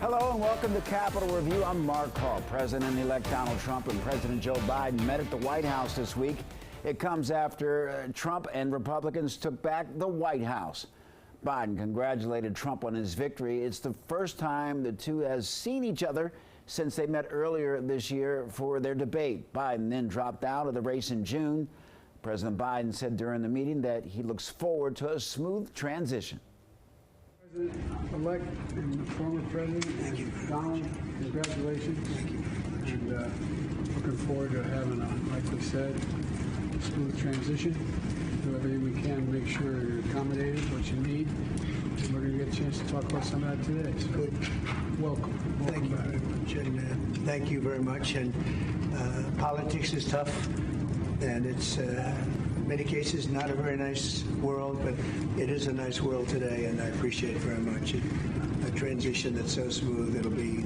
Hello and welcome to Capitol Review. I'm Mark Hall. President-elect Donald Trump and President Joe Biden met at the White House this week. It comes after Trump and Republicans took back the White House. Biden congratulated Trump on his victory. It's the first time the two has seen each other since they met earlier this year for their debate. Biden then dropped out of the race in June. President Biden said during the meeting that he looks forward to a smooth transition. President-elect and the former president, and Donald, congratulations. And looking forward to having a, like we said, smooth transition. Do everything we can to make sure you're accommodated, what you need. And we're going to get a chance to talk about some of that today. So good. Welcome Thank you back. very much. And thank you very much. And politics is tough, and it's in many cases not a very nice world, but it is a nice world today, and I appreciate it very much. A transition that's so smooth, it'll be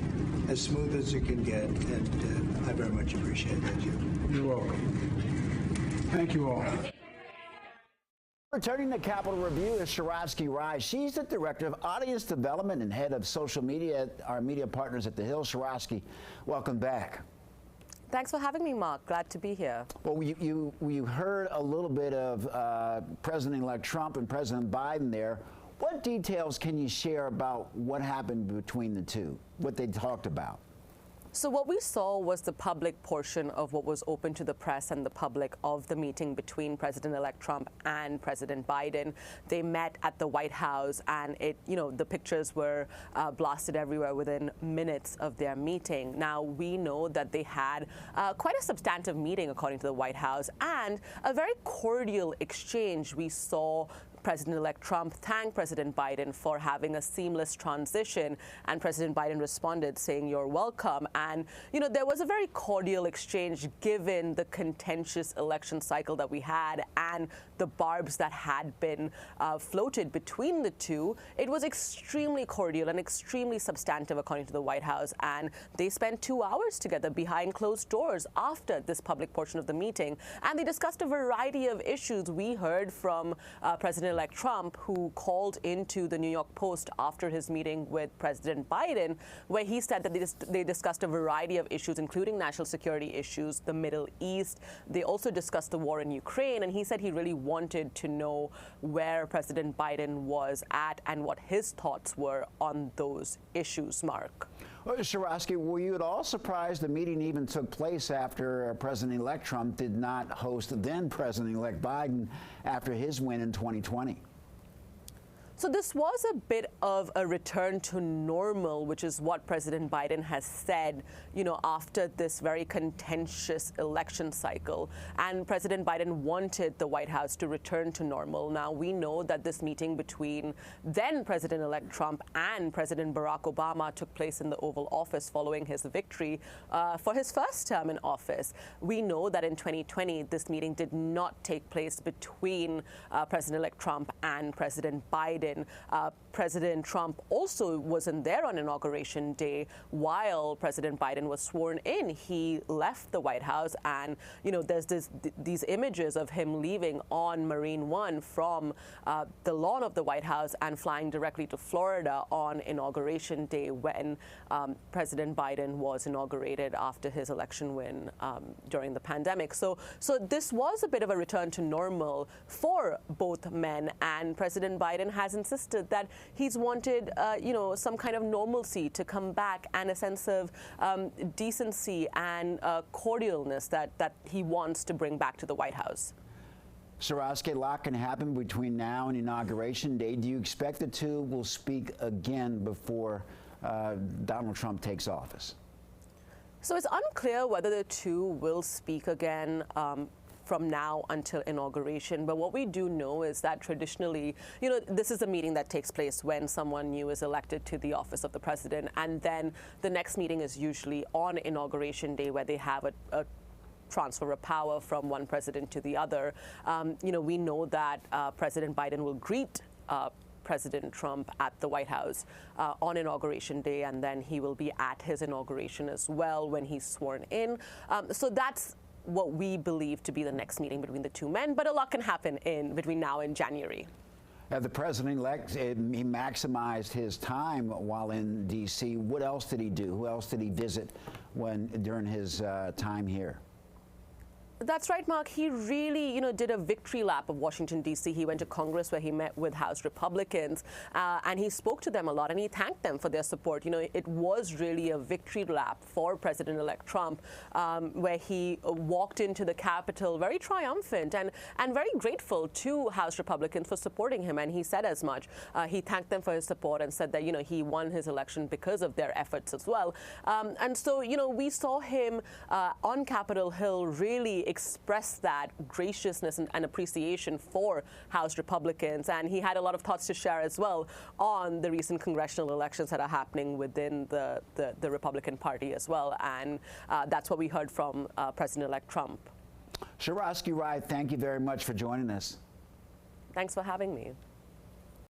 as smooth as it can get, and I very much appreciate that, Jim. You're welcome. Thank you all. Returning to Capitol Review is Sarakshi. She's the Director of Audience Development and Head of Social Media at our media partners at The Hill. Sarakshi, welcome back. Thanks for having me, Mark. Glad to be here. Well, you heard a little bit of President-elect Trump and President Biden there. What details can you share about what happened between the two, what they talked about? So what we saw was the public portion of what was open to the press and the public of the meeting between President-elect Trump and President Biden. They met at the White House, and the pictures were blasted everywhere within minutes of their meeting. Now, we know that they had quite a substantive meeting, according to the White House, and a very cordial exchange. We saw President-elect Trump thanked President Biden for having a seamless transition, and President Biden responded saying, "You're welcome." And, there was a very cordial exchange given the contentious election cycle that we had and the barbs that had been floated between the two. It was extremely cordial and extremely substantive, according to the White House, and they spent 2 hours together behind closed doors after this public portion of the meeting, and they discussed a variety of issues. We heard from President-elect Trump, who called into the New York Post after his meeting with President Biden, where he said that they discussed a variety of issues, including national security issues, the Middle East. They also discussed the war in Ukraine, and he said he really wanted to know where President Biden was at and what his thoughts were on those issues, Mark. Well, Sarakshi, were you at all surprised the meeting even took place after President-elect Trump did not host then President-elect Biden after his win in 2020? So this was a bit of a return to normal, which is what President Biden has said, after this very contentious election cycle. And President Biden wanted the White House to return to normal. Now, we know that this meeting between then President-elect Trump and President Barack Obama took place in the Oval Office following his victory for his first term in office. We know that in 2020, this meeting did not take place between President-elect Trump and President Biden. President Trump also wasn't there on Inauguration Day while President Biden was sworn in. He left the White House, and there's these images of him leaving on Marine One from the lawn of the White House and flying directly to Florida on Inauguration Day when President Biden was inaugurated after his election win during the pandemic. So this was a bit of a return to normal for both men, and President Biden has insisted that he's wanted, some kind of normalcy to come back and a sense of decency and cordialness that he wants to bring back to the White House. Sarakshi, a lot can happen between now and Inauguration Day. Do you expect the two will speak again before Donald Trump takes office? So it's unclear whether the two will speak again from now until inauguration. But what we do know is that traditionally, this is a meeting that takes place when someone new is elected to the office of the president. And then the next meeting is usually on Inauguration Day, where they have a transfer of power from one president to the other. We know that President Biden will greet President Trump at the White House on Inauguration Day, and then he will be at his inauguration as well when he's sworn in. So that's what we believe to be the next meeting between the two men, but a lot can happen between now and January. The president-elect, he maximized his time while in D.C. What else did he do? Who else did he visit during his time here? That's right, Mark. He really, did a victory lap of Washington, D.C. He went to Congress where he met with House Republicans, and he spoke to them a lot, and he thanked them for their support. It was really a victory lap for President-elect Trump, where he walked into the Capitol very triumphant and very grateful to House Republicans for supporting him, and he said as much. He thanked them for his support and said that, he won his election because of their efforts as well. And so, we saw him on Capitol Hill really express that graciousness and appreciation for House Republicans. And he had a lot of thoughts to share as well on the recent congressional elections that are happening within the Republican Party as well. And that's what we heard from President-elect Trump. Sarakshi, thank you very much for joining us. Thanks for having me.